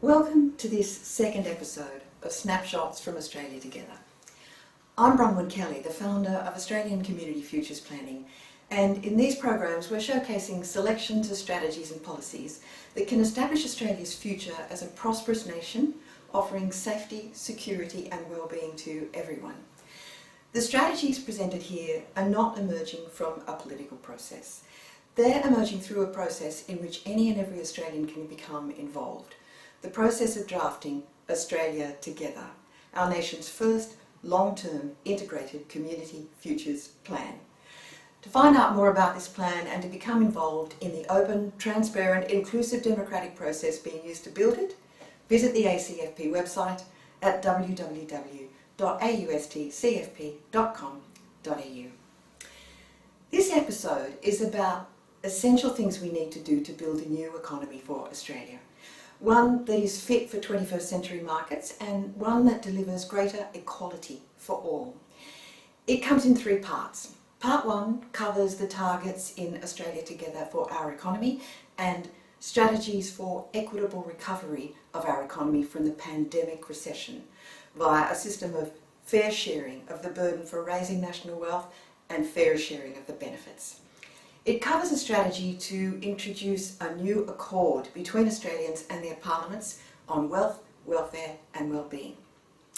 Welcome to this second episode of Snapshots from Australia Together. I'm Bronwyn Kelly, the founder of Australian Community Futures Planning, and in these programs we're showcasing selections of strategies and policies that can establish Australia's future as a prosperous nation, offering safety, security and well-being to everyone. The strategies presented here are not emerging from a political process. They're emerging through a process in which any and every Australian can become involved. The process of drafting Australia Together, our nation's first long-term integrated community futures plan. To find out more about this plan and to become involved in the open, transparent, inclusive democratic process being used to build it, visit the ACFP website at www.austcfp.com.au. This episode is about essential things we need to do to build a new economy for Australia. One that is fit for 21st century markets and one that delivers greater equality for all. It comes in three parts. Part one covers the targets in Australia Together for our economy and strategies for equitable recovery of our economy from the pandemic recession via a system of fair sharing of the burden for raising national wealth and fair sharing of the benefits. It covers a strategy to introduce a new accord between Australians and their parliaments on wealth, welfare and well-being.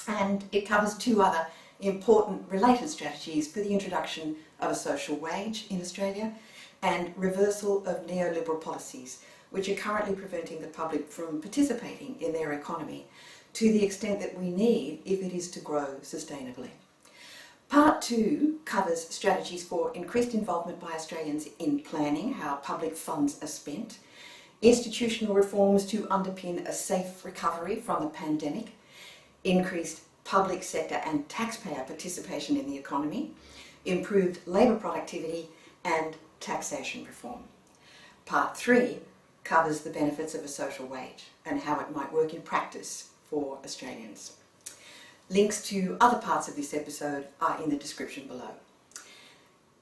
And it covers two other important related strategies for the introduction of a social wage in Australia and reversal of neoliberal policies, which are currently preventing the public from participating in their economy to the extent that we need if it is to grow sustainably. Part two covers strategies for increased involvement by Australians in planning how public funds are spent, institutional reforms to underpin a safe recovery from the pandemic, increased public sector and taxpayer participation in the economy, improved labour productivity and taxation reform. Part three covers the benefits of a social wage and how it might work in practice for Australians. Links to other parts of this episode are in the description below.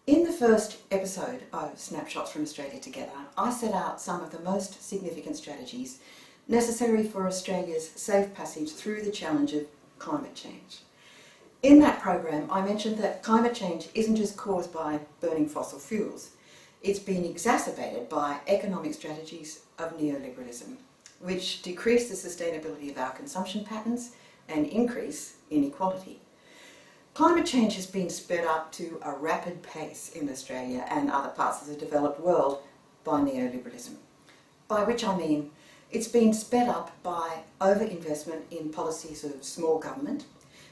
In the first episode of Snapshots from Australia Together, I set out some of the most significant strategies necessary for Australia's safe passage through the challenge of climate change. In that program, I mentioned that climate change isn't just caused by burning fossil fuels. It's been exacerbated by economic strategies of neoliberalism, which decrease the sustainability of our consumption patterns and increase inequality. Climate change has been sped up to a rapid pace in Australia and other parts of the developed world by neoliberalism, by which I mean it's been sped up by overinvestment in policies of small government,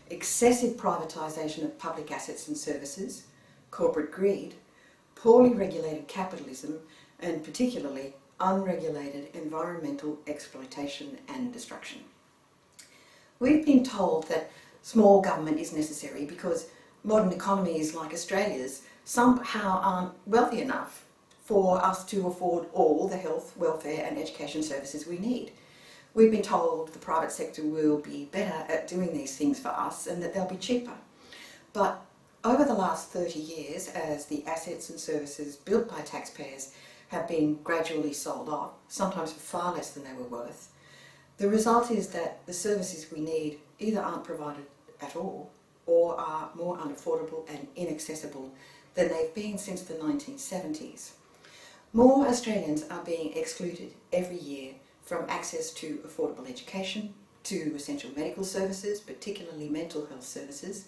excessive privatisation of public assets and services, corporate greed, poorly regulated capitalism and particularly unregulated environmental exploitation and destruction. We've been told that small government is necessary because modern economies like Australia's somehow aren't wealthy enough for us to afford all the health, welfare and education services we need. We've been told the private sector will be better at doing these things for us and that they'll be cheaper. But over the last 30 years, as the assets and services built by taxpayers have been gradually sold off, sometimes for far less than they were worth, the result is that the services we need either aren't provided at all or are more unaffordable and inaccessible than they've been since the 1970s. More Australians are being excluded every year from access to affordable education, to essential medical services, particularly mental health services,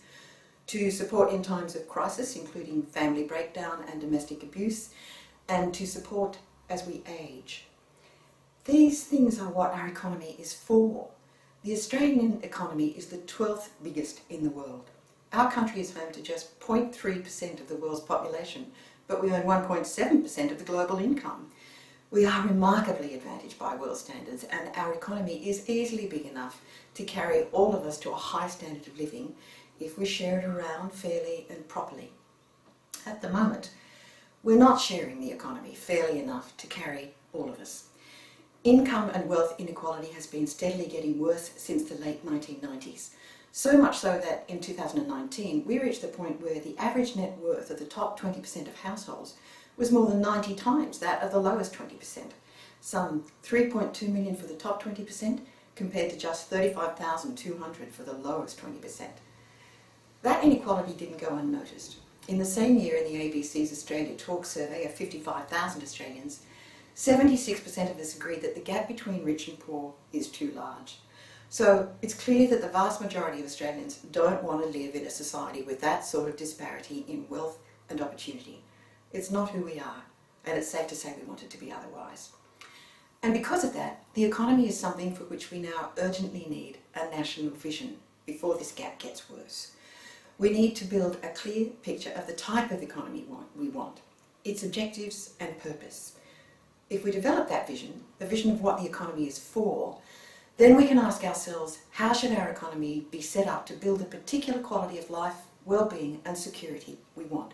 to support in times of crisis, including family breakdown and domestic abuse, and to support as we age. These things are what our economy is for. The Australian economy is the 12th biggest in the world. Our country is home to just 0.3% of the world's population, but we earn 1.7% of the global income. We are remarkably advantaged by world standards, and our economy is easily big enough to carry all of us to a high standard of living if we share it around fairly and properly. At the moment, we're not sharing the economy fairly enough to carry all of us. Income and wealth inequality has been steadily getting worse since the late 1990s, so much so that in 2019 we reached the point where the average net worth of the top 20% of households was more than 90 times that of the lowest 20%, some 3.2 million for the top 20% compared to just 35,200 for the lowest 20%. That inequality didn't go unnoticed. In the same year, in the ABC's Australia Talk survey of 55,000 Australians, 76% of us agreed that the gap between rich and poor is too large. So it's clear that the vast majority of Australians don't want to live in a society with that sort of disparity in wealth and opportunity. It's not who we are, and it's safe to say we want it to be otherwise. And because of that, the economy is something for which we now urgently need a national vision before this gap gets worse. We need to build a clear picture of the type of economy we want, its objectives and purpose. If we develop that vision, the vision of what the economy is for, then we can ask ourselves, how should our economy be set up to build the particular quality of life, well-being and security we want?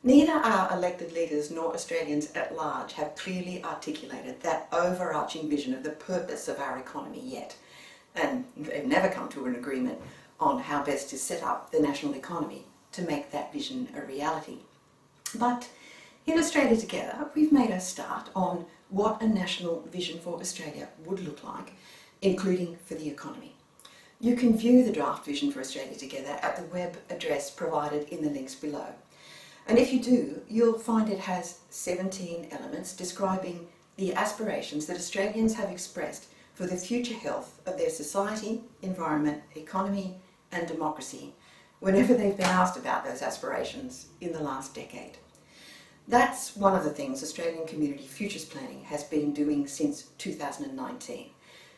Neither our elected leaders nor Australians at large have clearly articulated that overarching vision of the purpose of our economy yet, and they've never come to an agreement on how best to set up the national economy to make that vision a reality. But in Australia Together, we've made a start on what a national vision for Australia would look like, including for the economy. You can view the draft vision for Australia Together at the web address provided in the links below. And if you do, you'll find it has 17 elements describing the aspirations that Australians have expressed for the future health of their society, environment, economy and democracy whenever they've been asked about those aspirations in the last decade. That's one of the things Australian Community Futures Planning has been doing since 2019,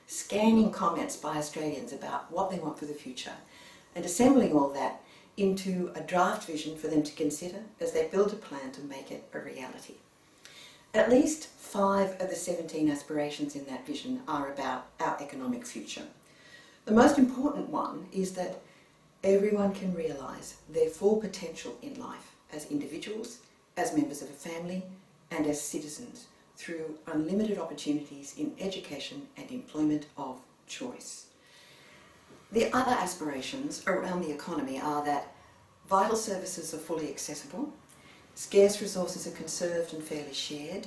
scanning comments by Australians about what they want for the future and assembling all that into a draft vision for them to consider as they build a plan to make it a reality. At least 5 of the 17 aspirations in that vision are about our economic future. The most important one is that everyone can realise their full potential in life as individuals, as members of a family and as citizens through unlimited opportunities in education and employment of choice. The other aspirations around the economy are that vital services are fully accessible, scarce resources are conserved and fairly shared,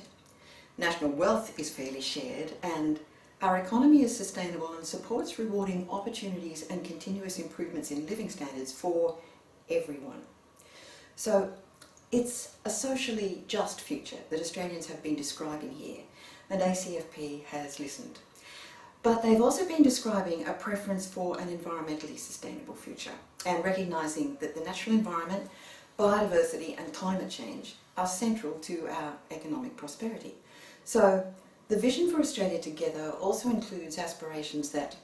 national wealth is fairly shared, and our economy is sustainable and supports rewarding opportunities and continuous improvements in living standards for everyone. So it's a socially just future that Australians have been describing here, and ACFP has listened. But they've also been describing a preference for an environmentally sustainable future and recognising that the natural environment, biodiversity and climate change are central to our economic prosperity. So the vision for Australia Together also includes aspirations that,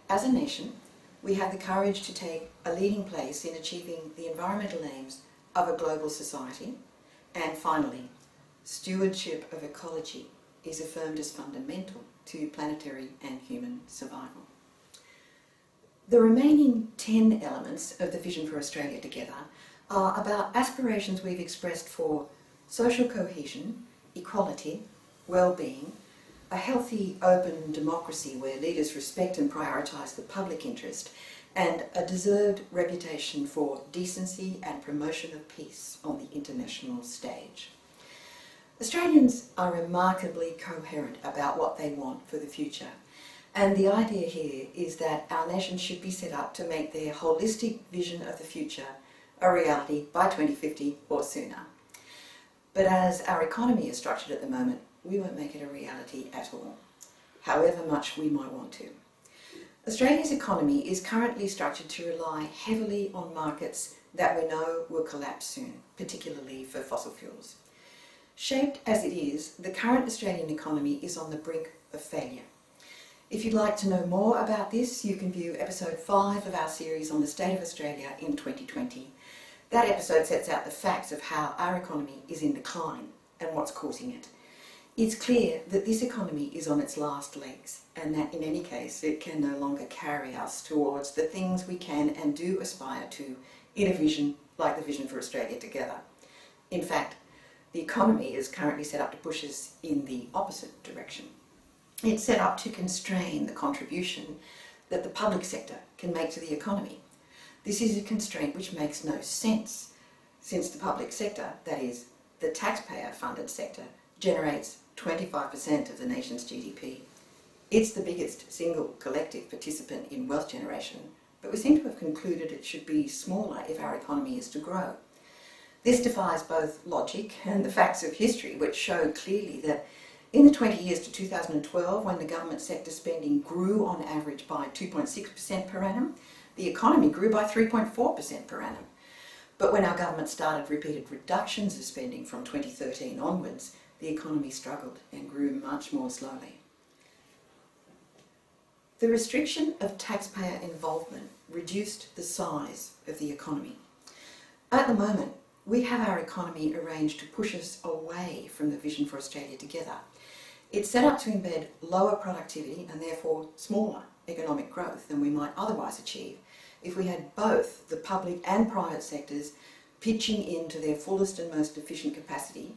as a nation, we have the courage to take a leading place in achieving the environmental aims of a global society, and finally, stewardship of ecology is affirmed as fundamental to planetary and human survival. The remaining 10 elements of the Vision for Australia Together are about aspirations we've expressed for social cohesion, equality, well-being, a healthy, open democracy where leaders respect and prioritise the public interest, and a deserved reputation for decency and promotion of peace on the international stage. Australians are remarkably coherent about what they want for the future, and the idea here is that our nation should be set up to make their holistic vision of the future a reality by 2050 or sooner. But as our economy is structured at the moment, we won't make it a reality at all, however much we might want to. Australia's economy is currently structured to rely heavily on markets that we know will collapse soon, particularly for fossil fuels. Shaped as it is, the current Australian economy is on the brink of failure. If you'd like to know more about this, you can view episode 5 of our series on the state of Australia in 2020. That episode sets out the facts of how our economy is in decline and what's causing it. It's clear that this economy is on its last legs, and that in any case it can no longer carry us towards the things we can and do aspire to in a vision like the Vision for Australia Together. In fact, the economy is currently set up to push us in the opposite direction. It's set up to constrain the contribution that the public sector can make to the economy. This is a constraint which makes no sense, since the public sector, that is, the taxpayer-funded sector, generates 25% of the nation's GDP. It's the biggest single collective participant in wealth generation, but we seem to have concluded it should be smaller if our economy is to grow. This defies both logic and the facts of history, which show clearly that in the 20 years to 2012, when the government sector spending grew on average by 2.6% per annum, the economy grew by 3.4% per annum. But when our government started repeated reductions of spending from 2013 onwards, the economy struggled and grew much more slowly. The restriction of taxpayer involvement reduced the size of the economy. At the moment, we have our economy arranged to push us away from the vision for Australia Together. It's set up to embed lower productivity and therefore smaller economic growth than we might otherwise achieve if we had both the public and private sectors pitching in to their fullest and most efficient capacity,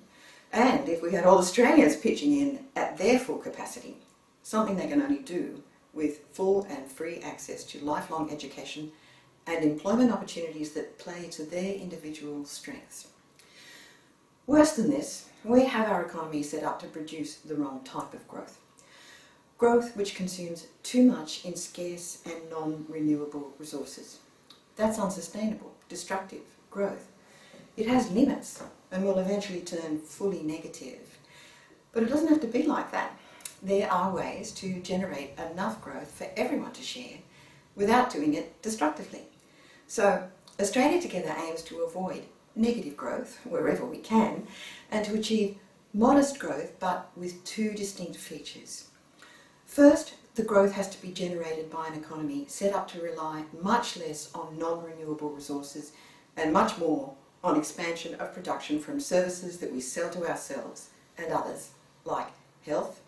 and if we had all Australians pitching in at their full capacity, something they can only do with full and free access to lifelong education and employment opportunities that play to their individual strengths. Worse than this, we have our economy set up to produce the wrong type of growth. Growth which consumes too much in scarce and non-renewable resources. That's unsustainable, destructive growth. It has limits and will eventually turn fully negative. But it doesn't have to be like that. There are ways to generate enough growth for everyone to share without doing it destructively. So Australia Together aims to avoid negative growth wherever we can and to achieve modest growth but with two distinct features. First, the growth has to be generated by an economy set up to rely much less on non-renewable resources and much more on expansion of production from services that we sell to ourselves and others, like health,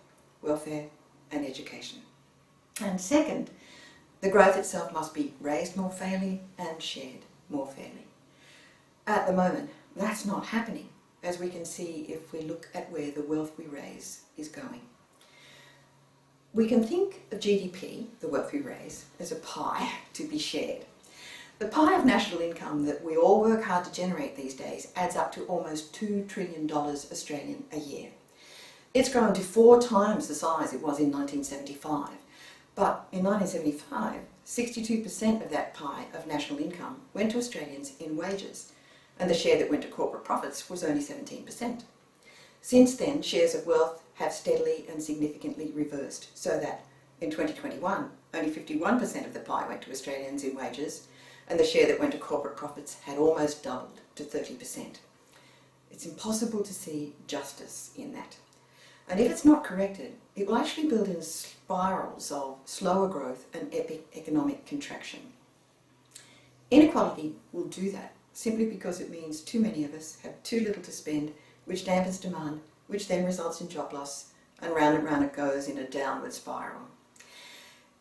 welfare and education. And second, the growth itself must be raised more fairly and shared more fairly. At the moment, that's not happening, as we can see if we look at where the wealth we raise is going. We can think of GDP, the wealth we raise, as a pie to be shared. The pie of national income that we all work hard to generate these days adds up to almost $2 trillion Australian a year. It's grown to 4 times the size it was in 1975. But in 1975, 62% of that pie of national income went to Australians in wages, and the share that went to corporate profits was only 17%. Since then, shares of wealth have steadily and significantly reversed, so that in 2021, only 51% of the pie went to Australians in wages, and the share that went to corporate profits had almost doubled to 30%. It's impossible to see justice in that. And if it's not corrected, it will actually build in spirals of slower growth and epic economic contraction. Inequality will do that simply because it means too many of us have too little to spend, which dampens demand, which then results in job loss, and round it goes in a downward spiral.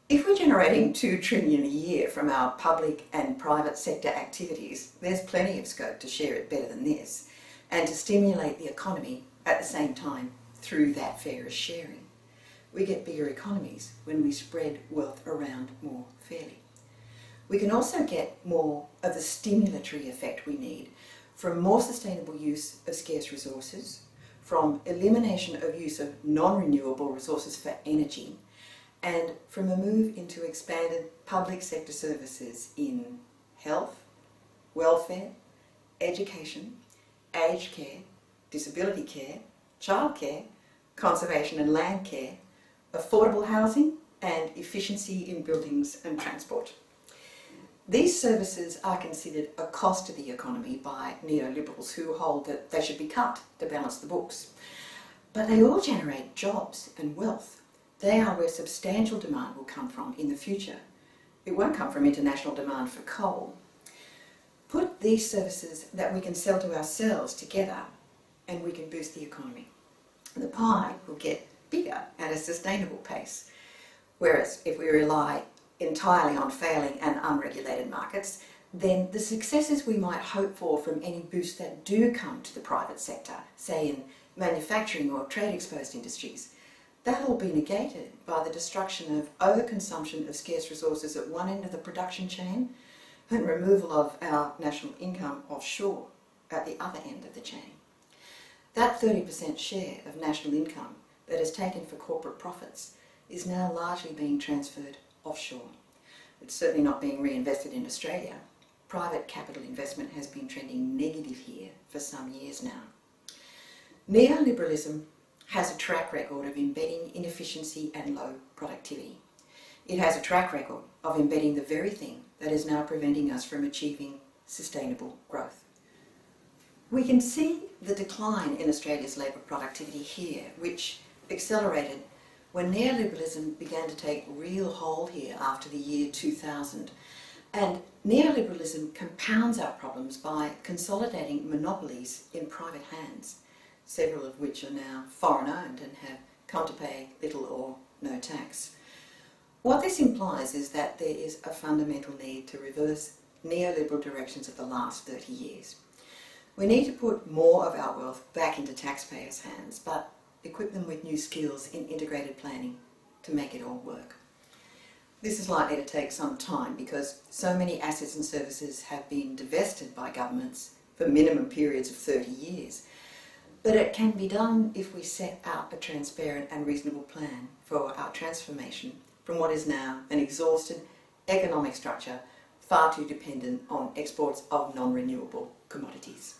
If we're generating $2 trillion a year from our public and private sector activities, there's plenty of scope to share it better than this, and to stimulate the economy at the same time through that fairer sharing. We get bigger economies when we spread wealth around more fairly. We can also get more of the stimulatory effect we need from more sustainable use of scarce resources, from elimination of use of non-renewable resources for energy, and from a move into expanded public sector services in health, welfare, education, aged care, disability care, childcare, conservation and land care, affordable housing, and efficiency in buildings and transport. These services are considered a cost to the economy by neoliberals who hold that they should be cut to balance the books. But they all generate jobs and wealth. They are where substantial demand will come from in the future. It won't come from international demand for coal. Put these services that we can sell to ourselves together and we can boost the economy. The pie will get bigger at a sustainable pace. Whereas if we rely entirely on failing and unregulated markets, then the successes we might hope for from any boosts that do come to the private sector, say in manufacturing or trade-exposed industries, that'll be negated by the destruction of overconsumption of scarce resources at one end of the production chain and removal of our national income offshore at the other end of the chain. That 30% share of national income that is taken for corporate profits is now largely being transferred offshore. It's certainly not being reinvested in Australia. Private capital investment has been trending negative here for some years now. Neoliberalism has a track record of embedding inefficiency and low productivity. It has a track record of embedding the very thing that is now preventing us from achieving sustainable growth. We can see the decline in Australia's labour productivity here, which accelerated when neoliberalism began to take real hold here after the year 2000. And neoliberalism compounds our problems by consolidating monopolies in private hands, several of which are now foreign-owned and have come to pay little or no tax. What this implies is that there is a fundamental need to reverse neoliberal directions of the last 30 years. We need to put more of our wealth back into taxpayers' hands, but equip them with new skills in integrated planning to make it all work. This is likely to take some time because so many assets and services have been divested by governments for minimum periods of 30 years. But it can be done if we set out a transparent and reasonable plan for our transformation from what is now an exhausted economic structure far too dependent on exports of non-renewable commodities.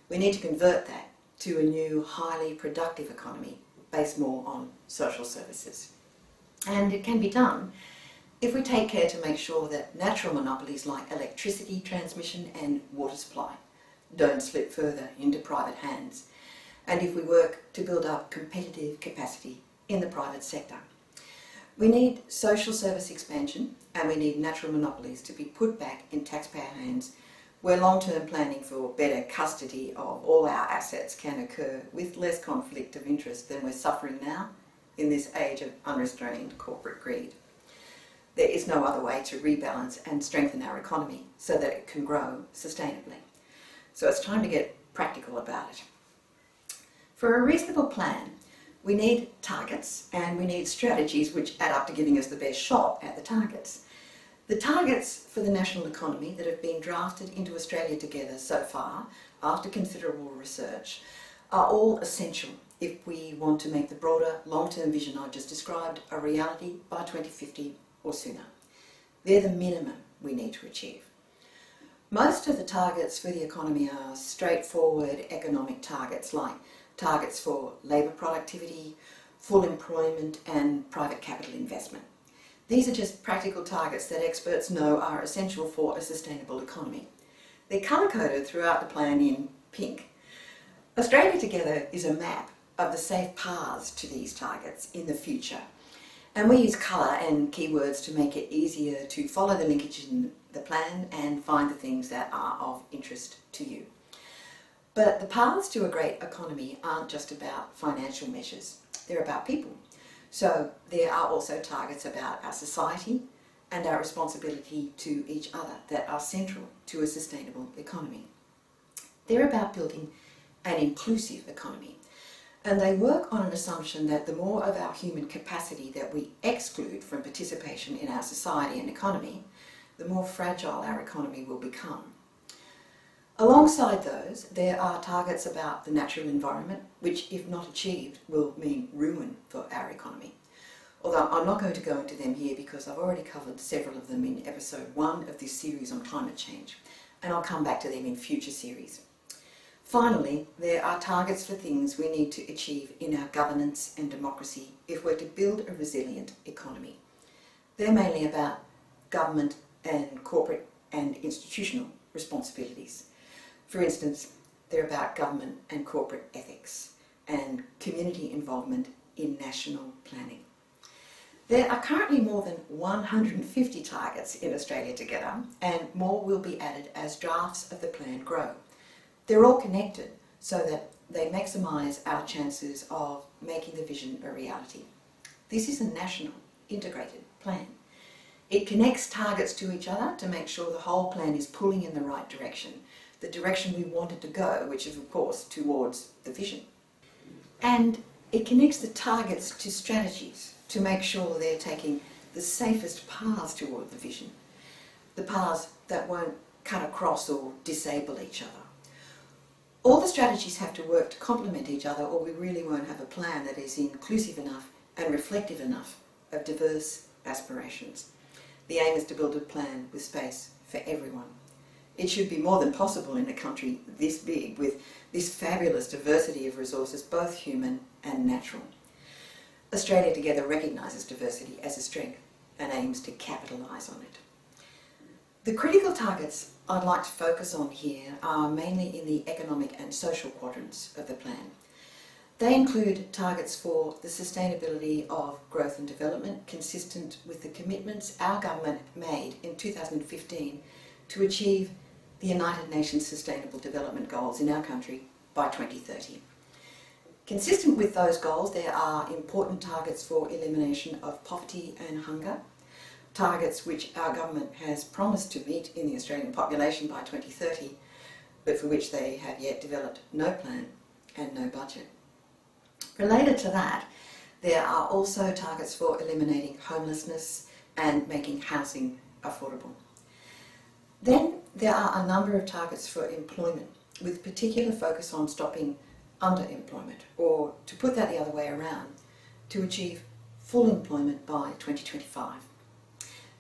We need to convert that to a new, highly productive economy based more on social services. And it can be done if we take care to make sure that natural monopolies like electricity transmission and water supply don't slip further into private hands, and if we work to build up competitive capacity in the private sector. We need social service expansion, and we need natural monopolies to be put back in taxpayer hands where long-term planning for better custody of all our assets can occur with less conflict of interest than we're suffering now in this age of unrestrained corporate greed. There is no other way to rebalance and strengthen our economy so that it can grow sustainably. So it's time to get practical about it. For a reasonable plan, we need targets and we need strategies which add up to giving us the best shot at the targets. The targets for the national economy that have been drafted into Australia together so far, after considerable research, are all essential if we want to make the broader long-term vision I just described a reality by 2050 or sooner. They're the minimum we need to achieve. Most of the targets for the economy are straightforward economic targets like targets for labour productivity, full employment and private capital investment. These are just practical targets that experts know are essential for a sustainable economy. They're colour-coded throughout the plan in pink. Australia Together is a map of the safe paths to these targets in the future. And we use colour and keywords to make it easier to follow the linkage in the plan and find the things that are of interest to you. But the paths to a great economy aren't just about financial measures, they're about people. So there are also targets about our society and our responsibility to each other that are central to a sustainable economy. They're about building an inclusive economy, and they work on an assumption that the more of our human capacity that we exclude from participation in our society and economy, the more fragile our economy will become. Alongside those, there are targets about the natural environment, which, if not achieved, will mean ruin for our economy. Although I'm not going to go into them here because I've already covered several of them in episode 1 of this series on climate change, and I'll come back to them in future series. Finally, there are targets for things we need to achieve in our governance and democracy if we're to build a resilient economy. They're mainly about government and corporate and institutional responsibilities. For instance, they're about government and corporate ethics and community involvement in national planning. There are currently more than 150 targets in Australia Together, and more will be added as drafts of the plan grow. They're all connected so that they maximise our chances of making the vision a reality. This is a national, integrated plan. It connects targets to each other to make sure the whole plan is pulling in the right direction, the direction we want it to go, which is of course towards the vision. And it connects the targets to strategies to make sure they're taking the safest paths toward the vision, the paths that won't cut across or disable each other. All the strategies have to work to complement each other, or we really won't have a plan that is inclusive enough and reflective enough of diverse aspirations. The aim is to build a plan with space for everyone. It should be more than possible in a country this big with this fabulous diversity of resources, both human and natural. Australia Together recognises diversity as a strength and aims to capitalise on it. The critical targets I'd like to focus on here are mainly in the economic and social quadrants of the plan. They include targets for the sustainability of growth and development consistent with the commitments our government made in 2015 to achieve the United Nations Sustainable Development Goals in our country by 2030. Consistent with those goals, there are important targets for elimination of poverty and hunger, targets which our government has promised to meet in the Australian population by 2030, but for which they have yet developed no plan and no budget. Related to that, there are also targets for eliminating homelessness and making housing affordable. Then there are a number of targets for employment, with particular focus on stopping underemployment, or to put that the other way around, to achieve full employment by 2025.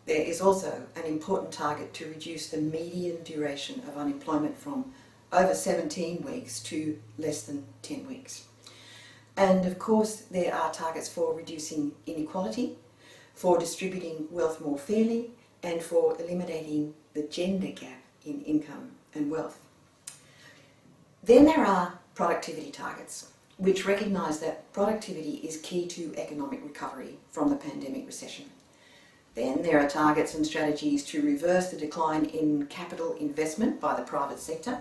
There is also an important target to reduce the median duration of unemployment from over 17 weeks to less than 10 weeks. And of course, there are targets for reducing inequality, for distributing wealth more fairly, and for eliminating the gender gap in income and wealth. Then there are productivity targets, which recognise that productivity is key to economic recovery from the pandemic recession. Then there are targets and strategies to reverse the decline in capital investment by the private sector.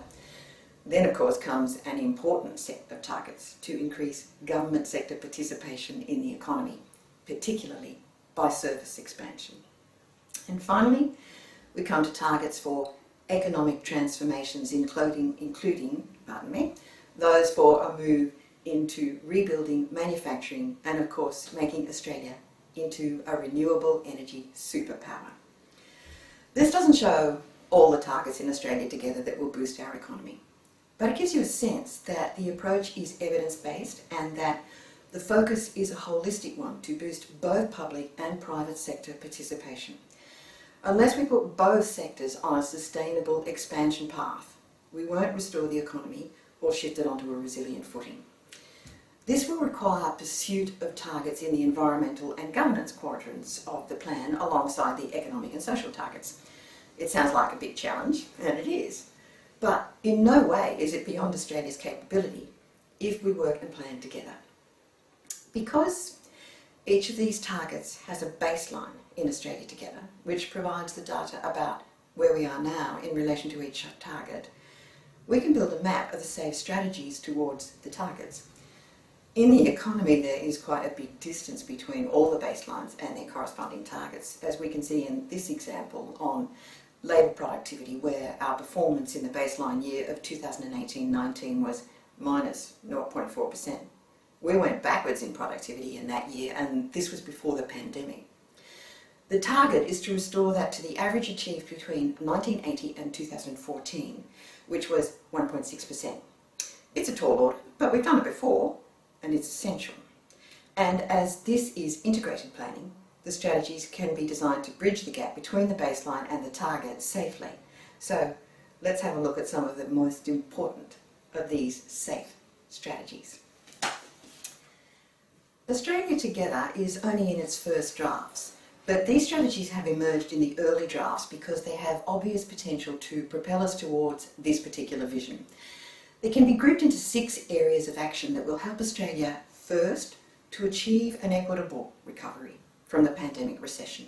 Then, of course, comes an important set of targets to increase government sector participation in the economy, particularly by service expansion. And finally, we come to targets for economic transformations, including those for a move into rebuilding manufacturing and, of course, making Australia into a renewable energy superpower. This doesn't show all the targets in Australia Together that will boost our economy, but it gives you a sense that the approach is evidence-based and that the focus is a holistic one to boost both public and private sector participation. Unless we put both sectors on a sustainable expansion path, we won't restore the economy or shift it onto a resilient footing. This will require pursuit of targets in the environmental and governance quadrants of the plan alongside the economic and social targets. It sounds like a big challenge, and it is, but in no way is it beyond Australia's capability if we work and plan together. Because each of these targets has a baseline in Australia Together, which provides the data about where we are now in relation to each target, we can build a map of the safe strategies towards the targets. In the economy, there is quite a big distance between all the baselines and their corresponding targets, as we can see in this example on labour productivity, where our performance in the baseline year of 2018-19 was minus 0.4%. We went backwards in productivity in that year, and this was before the pandemic. The target is to restore that to the average achieved between 1980 and 2014, which was 1.6%. It's a tall order, but we've done it before, and it's essential. And as this is integrated planning, the strategies can be designed to bridge the gap between the baseline and the target safely. So let's have a look at some of the most important of these safe strategies. Australia Together is only in its first drafts, but these strategies have emerged in the early drafts because they have obvious potential to propel us towards this particular vision. They can be grouped into 6 areas of action that will help Australia, first, to achieve an equitable recovery from the pandemic recession.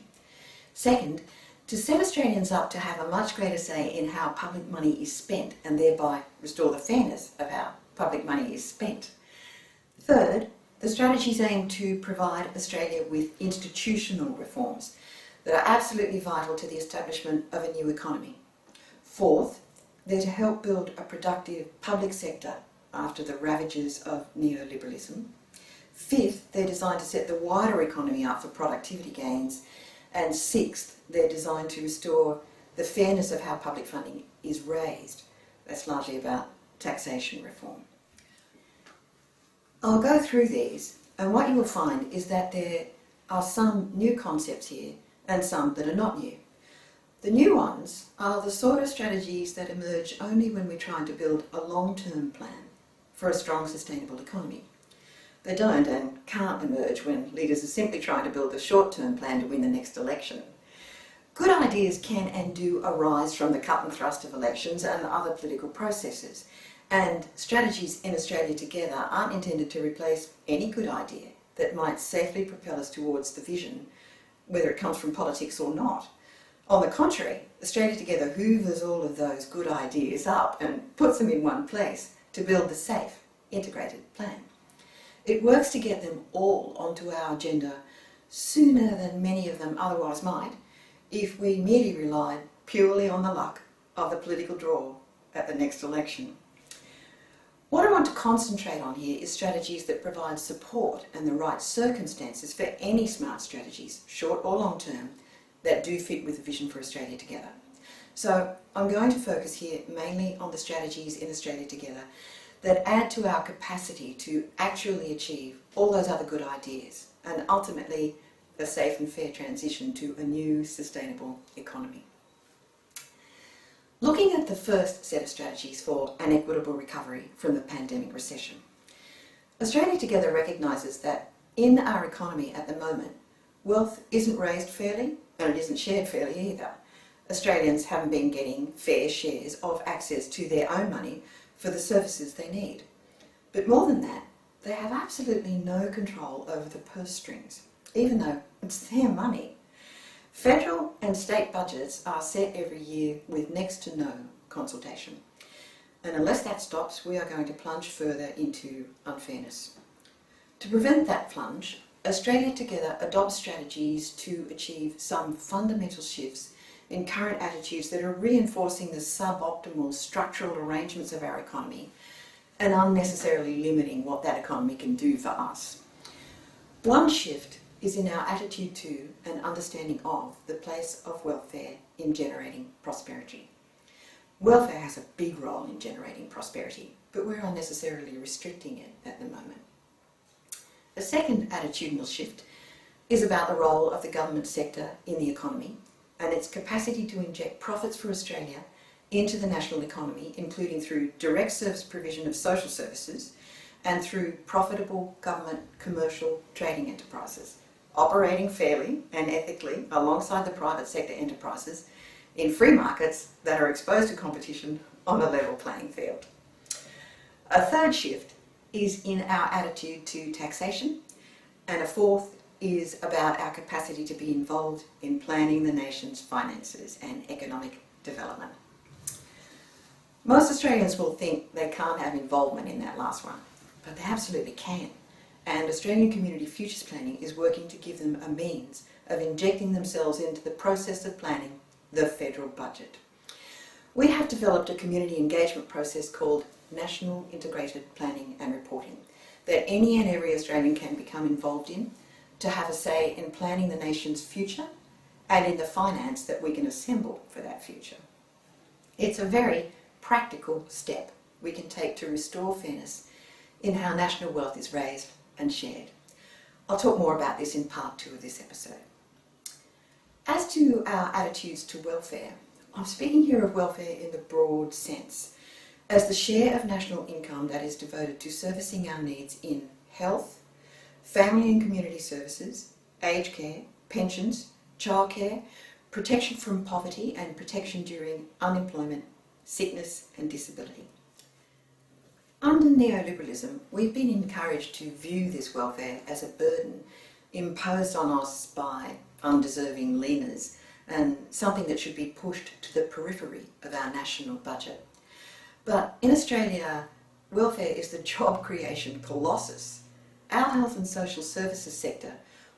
Second, to set Australians up to have a much greater say in how public money is spent and thereby restore the fairness of how public money is spent. Third, the strategies aim to provide Australia with institutional reforms that are absolutely vital to the establishment of a new economy. Fourth, they're to help build a productive public sector after the ravages of neoliberalism. Fifth, they're designed to set the wider economy up for productivity gains. And sixth, they're designed to restore the fairness of how public funding is raised. That's largely about taxation reform. I'll go through these, and what you will find is that they're are some new concepts here and some that are not new. The new ones are the sort of strategies that emerge only when we're trying to build a long-term plan for a strong, sustainable economy. They don't and can't emerge when leaders are simply trying to build a short-term plan to win the next election. Good ideas can and do arise from the cut and thrust of elections and other political processes, and strategies in Australia Together aren't intended to replace any good idea that might safely propel us towards the vision, whether it comes from politics or not. On the contrary, Australia Together hoovers all of those good ideas up and puts them in one place to build the safe, integrated plan. It works to get them all onto our agenda sooner than many of them otherwise might if we merely relied purely on the luck of the political draw at the next election. What I want to concentrate on here is strategies that provide support and the right circumstances for any smart strategies, short or long term, that do fit with the vision for Australia Together. So I'm going to focus here mainly on the strategies in Australia Together that add to our capacity to actually achieve all those other good ideas and ultimately a safe and fair transition to a new sustainable economy. Looking at the first set of strategies for an equitable recovery from the pandemic recession, Australia Together recognises that in our economy at the moment, wealth isn't raised fairly and it isn't shared fairly either. Australians haven't been getting fair shares of access to their own money for the services they need. But more than that, they have absolutely no control over the purse strings, even though it's their money. Federal and state budgets are set every year with next to no consultation. And unless that stops, we are going to plunge further into unfairness. To prevent that plunge, Australia Together adopts strategies to achieve some fundamental shifts in current attitudes that are reinforcing the suboptimal structural arrangements of our economy and unnecessarily limiting what that economy can do for us. One shift is in our attitude to and understanding of the place of welfare in generating prosperity. Welfare has a big role in generating prosperity, but we're unnecessarily restricting it at the moment. A second attitudinal shift is about the role of the government sector in the economy and its capacity to inject profits for Australia into the national economy, including through direct service provision of social services and through profitable government commercial trading enterprises, operating fairly and ethically alongside the private sector enterprises in free markets that are exposed to competition on a level playing field. A third shift is in our attitude to taxation, and a fourth is about our capacity to be involved in planning the nation's finances and economic development. Most Australians will think they can't have involvement in that last one, but they absolutely can. And Australian Community Futures Planning is working to give them a means of injecting themselves into the process of planning the federal budget. We have developed a community engagement process called National Integrated Planning and Reporting that any and every Australian can become involved in to have a say in planning the nation's future and in the finance that we can assemble for that future. It's a very practical step we can take to restore fairness in how national wealth is raised and shared. I'll talk more about this in part 2 of this episode. As to our attitudes to welfare, I'm speaking here of welfare in the broad sense, as the share of national income that is devoted to servicing our needs in health, family and community services, aged care, pensions, childcare, protection from poverty and protection during unemployment, sickness and disability. Under neoliberalism, we've been encouraged to view this welfare as a burden imposed on us by undeserving leaners and something that should be pushed to the periphery of our national budget. But in Australia, welfare is the job creation colossus. Our health and social services sector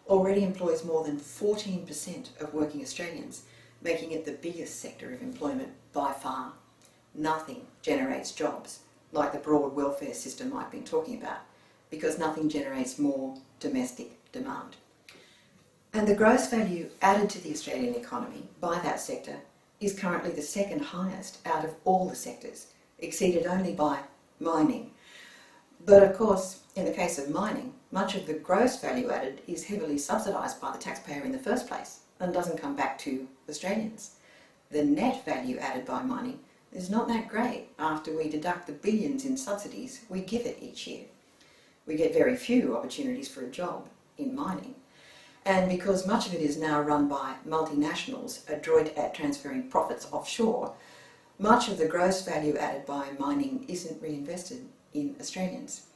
already employs more than 14% of working Australians, making it the biggest sector of employment by far. Nothing generates jobs like the broad welfare system I've been talking about, because nothing generates more domestic demand. And the gross value added to the Australian economy by that sector is currently the second highest out of all the sectors, exceeded only by mining. But of course, In the case of mining, much of the gross value added is heavily subsidised by the taxpayer in the first place and doesn't come back to Australians. The net value added by mining is not that great after we deduct the billions in subsidies we give it each year. We get very few opportunities for a job in mining. And because much of it is now run by multinationals adroit at transferring profits offshore, much of the gross value added by mining isn't reinvested in Australians.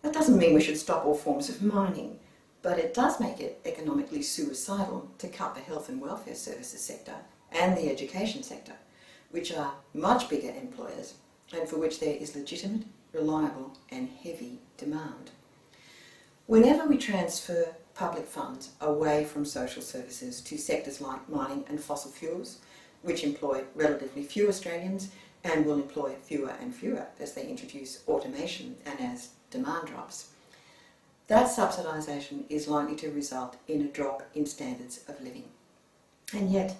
That doesn't mean we should stop all forms of mining, but it does make it economically suicidal to cut the health and welfare services sector and the education sector, which are much bigger employers and for which there is legitimate, reliable and heavy demand. Whenever we transfer public funds away from social services to sectors like mining and fossil fuels, which employ relatively few Australians and will employ fewer and fewer as they introduce automation and as demand drops, that subsidisation is likely to result in a drop in standards of living. And yet,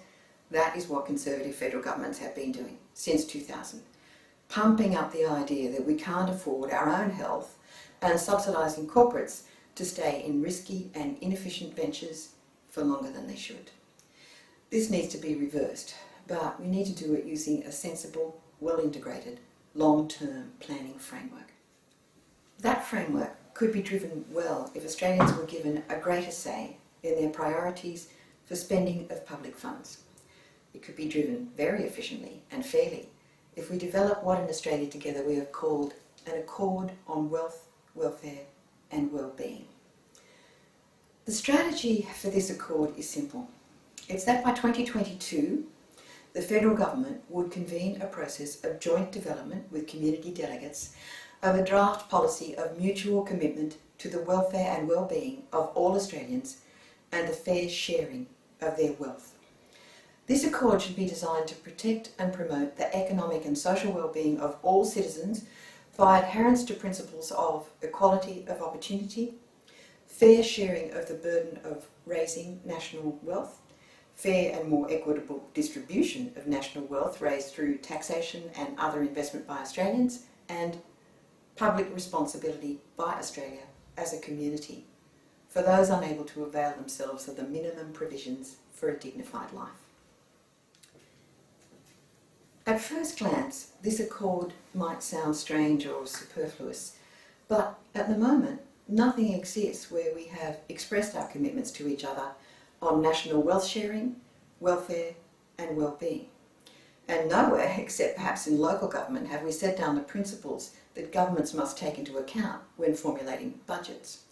that is what Conservative federal governments have been doing since 2000, pumping up the idea that we can't afford our own health and subsidising corporates to stay in risky and inefficient ventures for longer than they should. This needs to be reversed, but we need to do it using a sensible, well-integrated, long-term planning framework. That framework could be driven well if Australians were given a greater say in their priorities for spending of public funds. It could be driven very efficiently and fairly if we develop what in Australia together we have called an Accord on Wealth, Welfare and Wellbeing. The strategy for this accord is simple. It's that by 2022, the federal government would convene a process of joint development with community delegates of a draft policy of mutual commitment to the welfare and well-being of all Australians and the fair sharing of their wealth. This accord should be designed to protect and promote the economic and social well-being of all citizens by adherence to principles of equality of opportunity, fair sharing of the burden of raising national wealth, fair and more equitable distribution of national wealth raised through taxation and other investment by Australians, and public responsibility by Australia as a community for those unable to avail themselves of the minimum provisions for a dignified life. At first glance, this accord might sound strange or superfluous, but at the moment, nothing exists where we have expressed our commitments to each other on national wealth sharing, welfare and well-being. And nowhere, except perhaps in local government, have we set down the principles that governments must take into account when formulating budgets.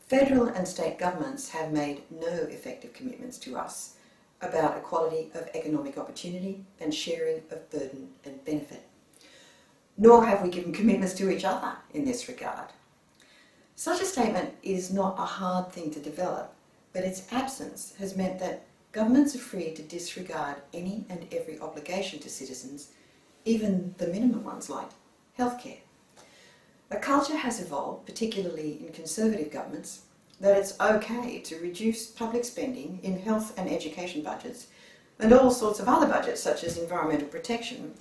Federal and state governments have made no effective commitments to us about equality of economic opportunity and sharing of burden and benefit. Nor have we given commitments to each other in this regard. Such a statement is not a hard thing to develop, but its absence has meant that governments are free to disregard any and every obligation to citizens, even the minimum ones like healthcare. A culture has evolved, particularly in Conservative governments, that it's okay to reduce public spending in health and education budgets and all sorts of other budgets such as environmental protection,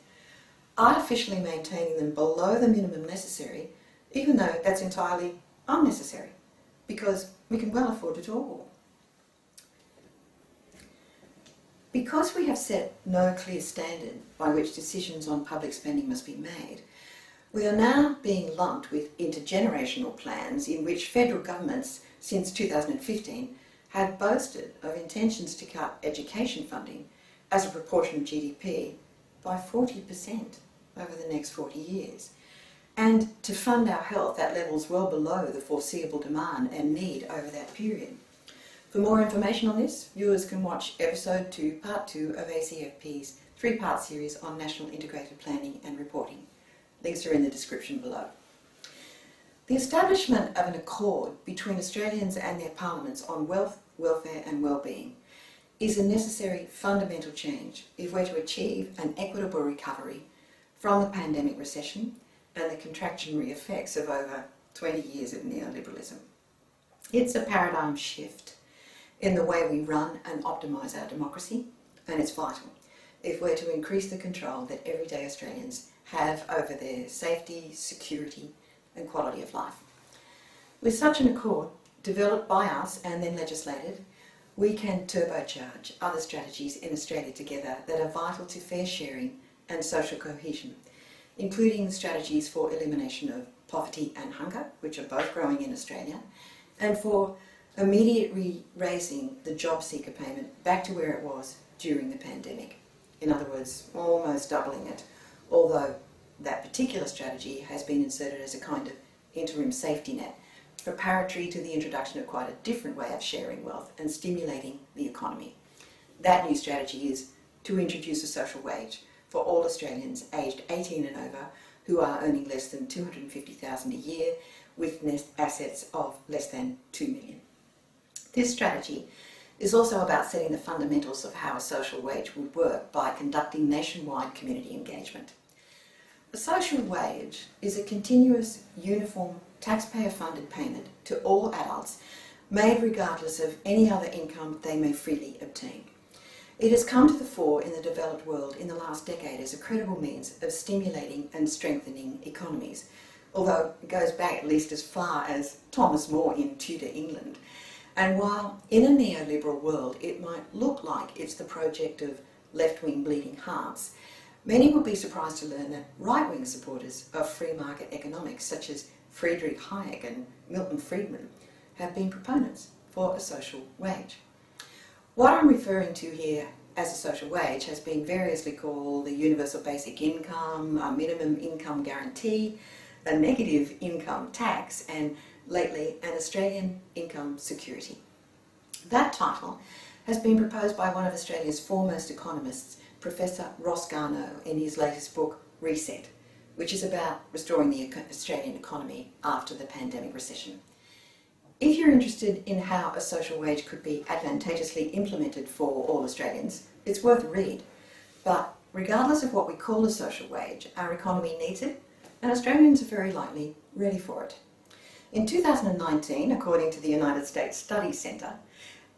artificially maintaining them below the minimum necessary, even though that's entirely unnecessary, because we can well afford it all. Because we have set no clear standard by which decisions on public spending must be made, we are now being lumped with intergenerational plans in which federal governments since 2015 have boasted of intentions to cut education funding as a proportion of GDP by 40% over the next 40 years, and to fund our health at levels well below the foreseeable demand and need over that period. For more information on this, viewers can watch episode 2, part 2 of ACFP's 3-part series on National Integrated Planning and Reporting. Links are in the description below. The establishment of an accord between Australians and their parliaments on wealth, welfare and well-being is a necessary fundamental change if we're to achieve an equitable recovery from the pandemic recession and the contractionary effects of over 20 years of neoliberalism. It's a paradigm shift in the way we run and optimise our democracy, and it's vital if we're to increase the control that everyday Australians have over their safety, security and quality of life. With such an accord, developed by us and then legislated, we can turbocharge other strategies in Australia together that are vital to fair sharing and social cohesion, including strategies for elimination of poverty and hunger, which are both growing in Australia, and for immediately raising the job seeker payment back to where it was during the pandemic. In other words, almost doubling it, although that particular strategy has been inserted as a kind of interim safety net, preparatory to the introduction of quite a different way of sharing wealth and stimulating the economy. That new strategy is to introduce a social wage for all Australians aged 18 and over who are earning less than $250,000 a year with net assets of less than $2 million. This strategy is also about setting the fundamentals of how a social wage would work by conducting nationwide community engagement. A social wage is a continuous, uniform, taxpayer-funded payment to all adults made regardless of any other income they may freely obtain. It has come to the fore in the developed world in the last decade as a credible means of stimulating and strengthening economies, although it goes back at least as far as Thomas More in Tudor England. And while in a neoliberal world it might look like it's the project of left-wing bleeding hearts, many will be surprised to learn that right-wing supporters of free market economics, such as Friedrich Hayek and Milton Friedman, have been proponents for a social wage. What I'm referring to here as a social wage has been variously called the universal basic income, a minimum income guarantee, a negative income tax, and lately an Australian income security. That title has been proposed by one of Australia's foremost economists, Professor Ross Garnaut, in his latest book, Reset, which is about restoring the Australian economy after the pandemic recession. If you're interested in how a social wage could be advantageously implemented for all Australians, it's worth a read. But regardless of what we call a social wage, our economy needs it, and Australians are very likely ready for it. In 2019, according to the United States Study Centre,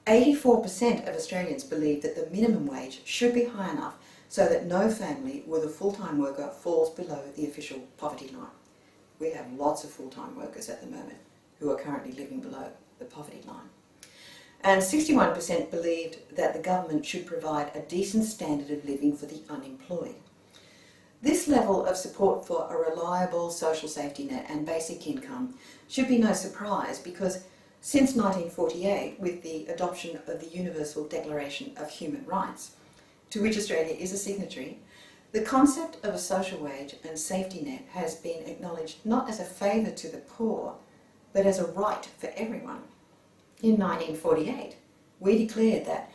84% of Australians believe that the minimum wage should be high enough so that no family with a full-time worker falls below the official poverty line. We have lots of full-time workers at the moment who are currently living below the poverty line. And 61% believed that the government should provide a decent standard of living for the unemployed. This level of support for a reliable social safety net and basic income should be no surprise because since 1948, with the adoption of the Universal Declaration of Human Rights, to which Australia is a signatory, the concept of a social wage and safety net has been acknowledged not as a favour to the poor, but as a right for everyone. In 1948, we declared that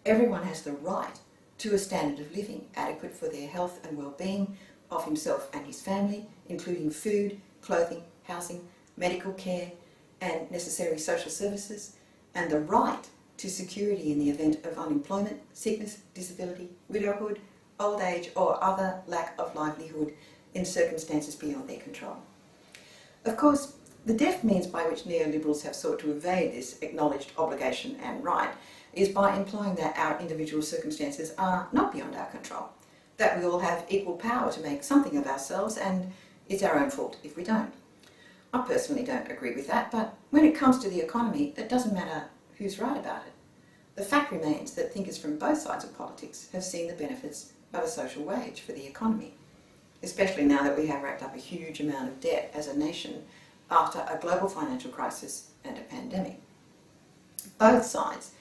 everyone has the right to a standard of living adequate for their health and well-being of himself and his family, including food, clothing, housing, medical care, and necessary social services, and the right to security in the event of unemployment, sickness, disability, widowhood, old age, or other lack of livelihood in circumstances beyond their control. Of course, the deft means by which neoliberals have sought to evade this acknowledged obligation and right is by implying that our individual circumstances are not beyond our control, that we all have equal power to make something of ourselves and it's our own fault if we don't. I personally don't agree with that, but when it comes to the economy, it doesn't matter who's right about it. The fact remains that thinkers from both sides of politics have seen the benefits of a social wage for the economy, especially now that we have racked up a huge amount of debt as a nation after a global financial crisis and a pandemic. Both sides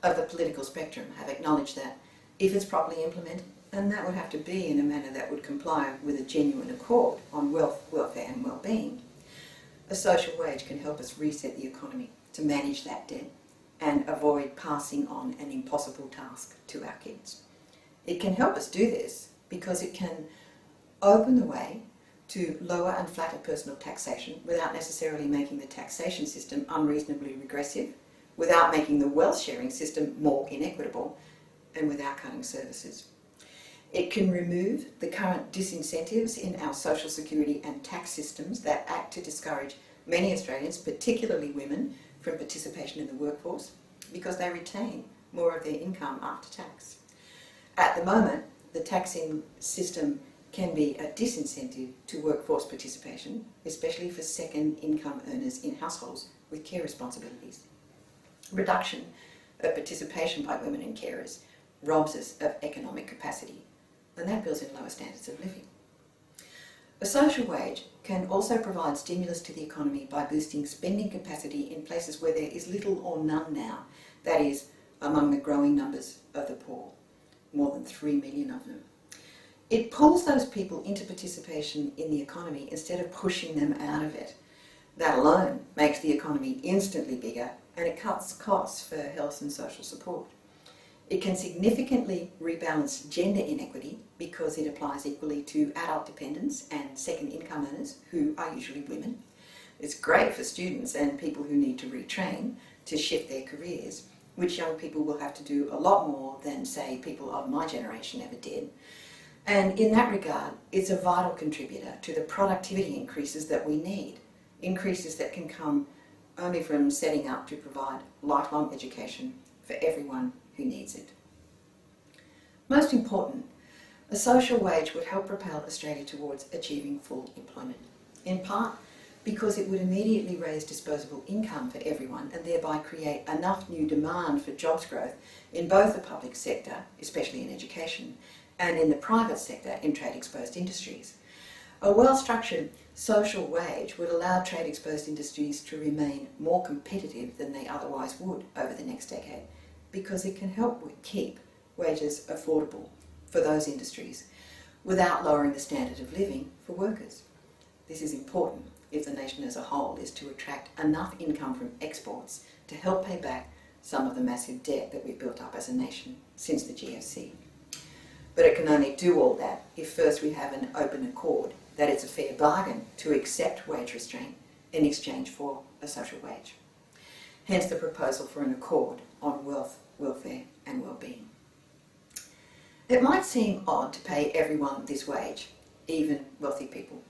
of the political spectrum have acknowledged that if it's properly implemented, and that would have to be in a manner that would comply with a genuine accord on wealth, welfare and well-being, a social wage can help us reset the economy to manage that debt and avoid passing on an impossible task to our kids. It can help us do this because it can open the way to lower and flatter personal taxation without necessarily making the taxation system unreasonably regressive, without making the wealth sharing system more inequitable, and without cutting services. It can remove the current disincentives in our social security and tax systems that act to discourage many Australians, particularly women, from participation in the workforce because they retain more of their income after tax. At the moment, the taxing system can be a disincentive to workforce participation, especially for second income earners in households with care responsibilities. Reduction of participation by women and carers robs us of economic capacity, and that builds in lower standards of living. A social wage can also provide stimulus to the economy by boosting spending capacity in places where there is little or none now, that is, among the growing numbers of the poor, more than 3 million of them. It pulls those people into participation in the economy instead of pushing them out of it. That alone makes the economy instantly bigger, and it cuts costs for health and social support. It can significantly rebalance gender inequity because it applies equally to adult dependents and second income earners, who are usually women. It's great for students and people who need to retrain to shift their careers, which young people will have to do a lot more than, say, people of my generation ever did. And in that regard, it's a vital contributor to the productivity increases that we need, increases that can come only from setting up to provide lifelong education for everyone who needs it. Most important, a social wage would help propel Australia towards achieving full employment, in part because it would immediately raise disposable income for everyone and thereby create enough new demand for jobs growth in both the public sector, especially in education, and in the private sector in trade-exposed industries. A well-structured social wage would allow trade-exposed industries to remain more competitive than they otherwise would over the next decade, because it can help keep wages affordable for those industries without lowering the standard of living for workers. This is important if the nation as a whole is to attract enough income from exports to help pay back some of the massive debt that we've built up as a nation since the GFC. But it can only do all that if first we have an open accord that it's a fair bargain to accept wage restraint in exchange for a social wage. Hence the proposal for an accord on wealth, welfare and well-being. It might seem odd to pay everyone this wage, even wealthy people.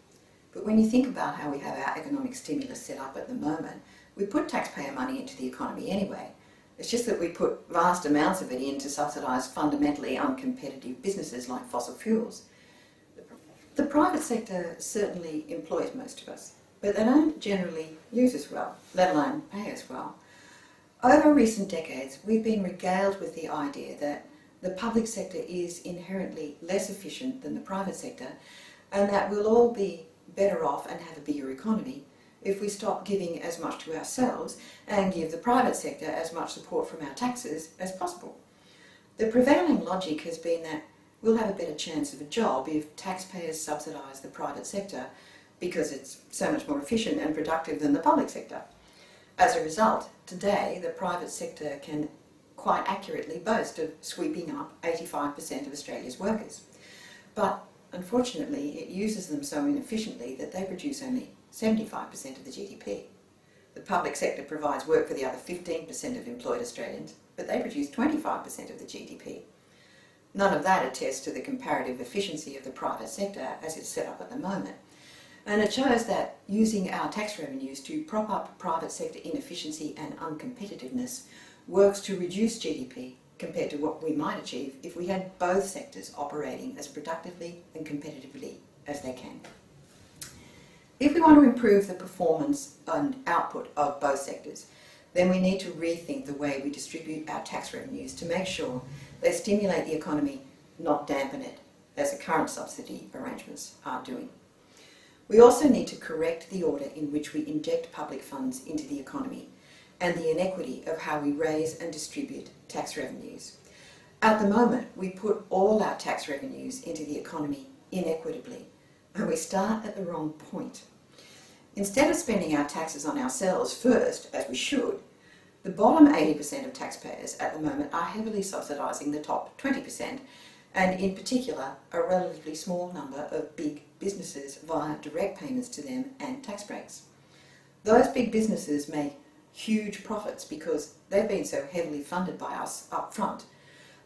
But when you think about how we have our economic stimulus set up at the moment, we put taxpayer money into the economy anyway. It's just that we put vast amounts of it in to subsidise fundamentally uncompetitive businesses like fossil fuels. The private sector certainly employs most of us, but they don't generally use us well, let alone pay us well. Over recent decades, we've been regaled with the idea that the public sector is inherently less efficient than the private sector, and that we'll all be better off and have a bigger economy if we stop giving as much to ourselves and give the private sector as much support from our taxes as possible. The prevailing logic has been that we'll have a better chance of a job if taxpayers subsidise the private sector because it's so much more efficient and productive than the public sector. As a result, today the private sector can quite accurately boast of sweeping up 85% of Australia's workers. But unfortunately, it uses them so inefficiently that they produce only 75% of the GDP. The public sector provides work for the other 15% of employed Australians, but they produce 25% of the GDP. None of that attests to the comparative efficiency of the private sector as it's set up at the moment. And it shows that using our tax revenues to prop up private sector inefficiency and uncompetitiveness works to reduce GDP compared to what we might achieve if we had both sectors operating as productively and competitively as they can. If we want to improve the performance and output of both sectors, then we need to rethink the way we distribute our tax revenues to make sure they stimulate the economy, not dampen it, as the current subsidy arrangements are doing. We also need to correct the order in which we inject public funds into the economy and the inequity of how we raise and distribute tax revenues. At the moment, we put all our tax revenues into the economy inequitably, and we start at the wrong point. Instead of spending our taxes on ourselves first, as we should, the bottom 80% of taxpayers at the moment are heavily subsidising the top 20%, and in particular a relatively small number of big businesses via direct payments to them and tax breaks. Those big businesses make huge profits because they've been so heavily funded by us up front,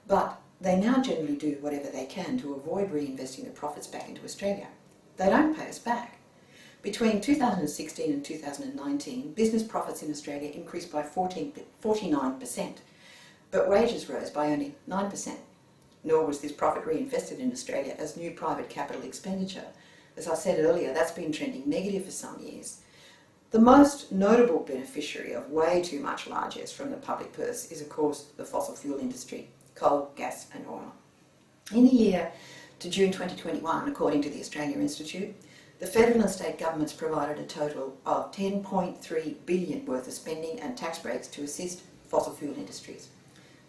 but they now generally do whatever they can to avoid reinvesting the profits back into Australia. They don't pay us back. Between 2016 and 2019, business profits in Australia increased by 49%, but wages rose by only 9%. nor was this profit reinvested in Australia as new private capital expenditure. As I said earlier, that's been trending negative for some years. The most notable beneficiary of way too much largesse from the public purse is, of course, the fossil fuel industry, coal, gas and oil. In the year to June 2021, according to the Australia Institute, the federal and state governments provided a total of $10.3 billion worth of spending and tax breaks to assist fossil fuel industries.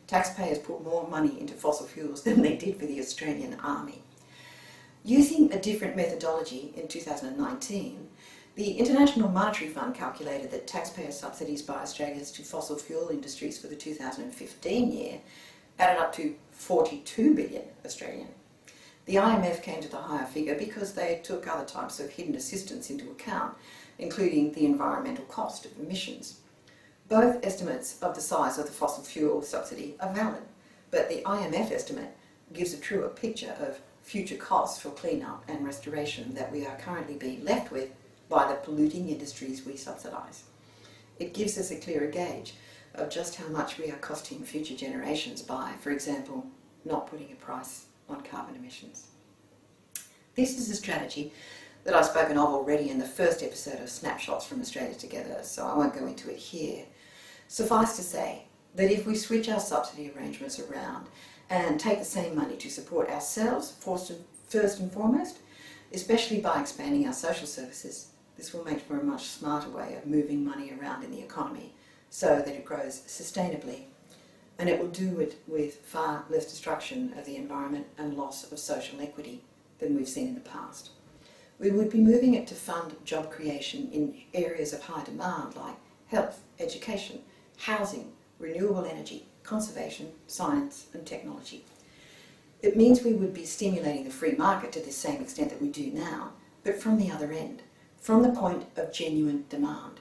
Taxpayers put more money into fossil fuels than they did for the Australian Army. Using a different methodology in 2019, the International Monetary Fund calculated that taxpayer subsidies by Australians to fossil fuel industries for the 2015 year added up to 42 billion Australian. The IMF came to the higher figure because they took other types of hidden assistance into account, including the environmental cost of emissions. Both estimates of the size of the fossil fuel subsidy are valid, but the IMF estimate gives a truer picture of future costs for clean-up and restoration that we are currently being left with by the polluting industries we subsidise. It gives us a clearer gauge of just how much we are costing future generations by, for example, not putting a price on carbon emissions. This is a strategy that I've spoken of already in the first episode of Snapshots from Australia Together, so I won't go into it here. Suffice to say that if we switch our subsidy arrangements around and take the same money to support ourselves first and foremost, especially by expanding our social services, this will make for a much smarter way of moving money around in the economy so that it grows sustainably, and it will do it with far less destruction of the environment and loss of social equity than we've seen in the past. We would be moving it to fund job creation in areas of high demand like health, education, housing, renewable energy, conservation, science and technology. It means we would be stimulating the free market to the same extent that we do now, but from the other end, from the point of genuine demand.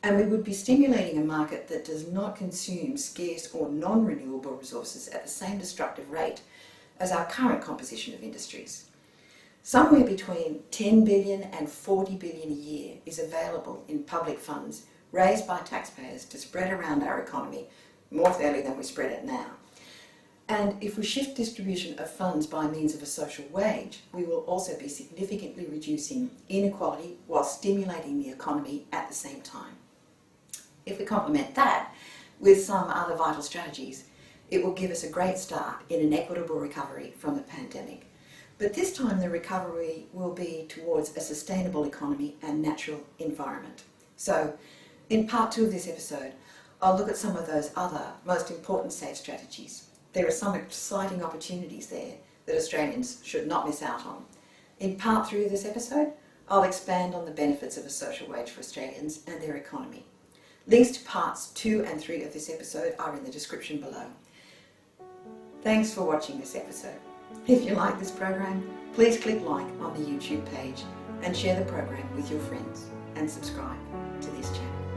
And we would be stimulating a market that does not consume scarce or non-renewable resources at the same destructive rate as our current composition of industries. Somewhere between 10 billion and 40 billion a year is available in public funds raised by taxpayers to spread around our economy more fairly than we spread it now. And if we shift distribution of funds by means of a social wage, we will also be significantly reducing inequality while stimulating the economy at the same time. If we complement that with some other vital strategies, it will give us a great start in an equitable recovery from the pandemic. But this time the recovery will be towards a sustainable economy and natural environment. So, in part 2 of this episode, I'll look at some of those other most important safe strategies. There are some exciting opportunities there that Australians should not miss out on. In part 3 of this episode, I'll expand on the benefits of a social wage for Australians and their economy. Links to parts 2 and 3 of this episode are in the description below. Thanks for watching this episode. If you like this program, please click like on the YouTube page and share the program with your friends and subscribe to this channel.